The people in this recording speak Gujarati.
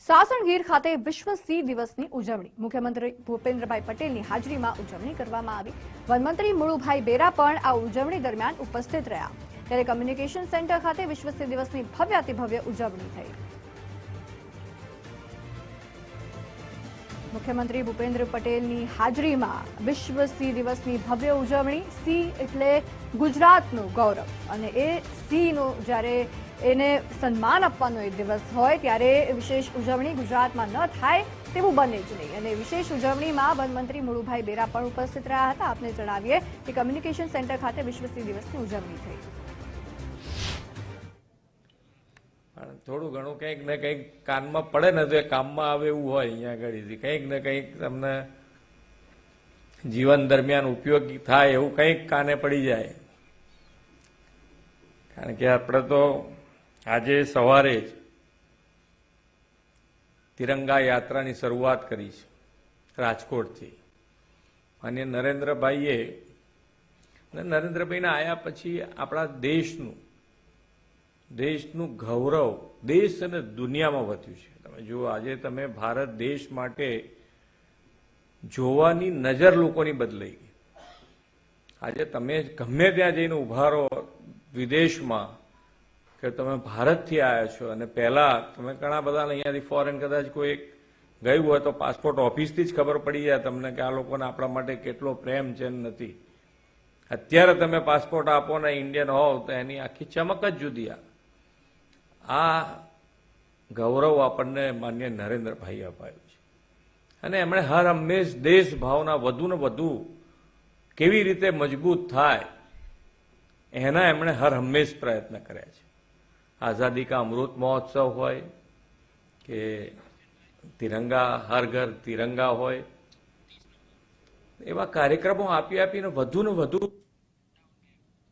સાસણ ખાતે વિશ્વ સિંહ દિવસની ઉજવણી મુખ્યમંત્રી ભૂપેન્દ્રભાઈ પટેલની હાજરીમાં ઉજવણી કરવામાં આવી। વનમંત્રી મુળુભાઈ બેરા પણ આ ઉજવણી દરમિયાન ઉપસ્થિત રહ્યા। ત્યારે કમ્યુનિકેશન સેન્ટર ખાતે વિશ્વ સિંહ દિવસની ભવ્યાતિભવ્ય ઉજવણી થઈ। મુખ્યમંત્રી ભૂપેન્દ્ર પટેલની હાજરીમાં વિશ્વ સિંહ દિવસની ભવ્ય ઉજવણી। સિંહ એટલે ગુજરાતનું ગૌરવ અને એ સિંહનું જ્યારે એને સન્માન આપવાનો એ દિવસ હોય ત્યારે વિશેષ ઉજવણી ગુજરાતમાં ન થાય તેવું બને જ નહીં। અને વિશેષ ઉજવણીમાં વનમંત્રી મુળુભાઈ બેરા પણ ઉપસ્થિત રહ્યા હતા। આપને જણાવીએ કે કમ્યુનિકેશન સેન્ટર ખાતે વિશ્વ સિંહ દિવસની ઉજવણી થઈ। થોડું ઘણું કંઈક ને કંઈક કાનમાં પડે ને તો એ કામમાં આવે એવું હોય। અહીંયા આગળ કંઈક ને કંઈક તમને જીવન દરમિયાન ઉપયોગી થાય એવું કંઈક કાને પડી જાય। કારણ કે આપણે તો આજે સવારે જ તિરંગા યાત્રાની શરૂઆત કરી છે રાજકોટથી। અને નરેન્દ્રભાઈએ આવ્યા પછી આપણા દેશનું ગૌરવ દેશ અને દુનિયામાં વધ્યું છે। તમે જુઓ આજે તમે ભારત દેશ માટે જોવાની નજર લોકોની બદલાઈ ગઈ। આજે તમે ગમે ત્યાં જઈને ઉભા રહો વિદેશમાં કે તમે ભારતથી આવ્યા છો અને પહેલા તમે ઘણા બધા અહીંયાથી ફોરેન કદાચ કોઈ ગયું હોય તો પાસપોર્ટ ઓફિસથી જ ખબર પડી જાય તમને કે આ લોકોને આપણા માટે કેટલો પ્રેમ છે નથી। અત્યારે તમે પાસપોર્ટ આપો ને ઇન્ડિયન હોવ તો એની આખી ચમક જ જુદી આ ગૌરવ આપણને માન્ય નરેન્દ્રભાઈ અપાયું છે। અને એમણે હર હંમેશ દેશ ભાવના વધુ ને વધુ કેવી રીતે મજબૂત થાય એના એમણે હર હંમેશ પ્રયત્ન કર્યા છે। આઝાદી કા અમૃત મહોત્સવ હોય કે તિરંગા હર ઘર તિરંગા હોય એવા કાર્યક્રમો આપીને વધુ ને વધુ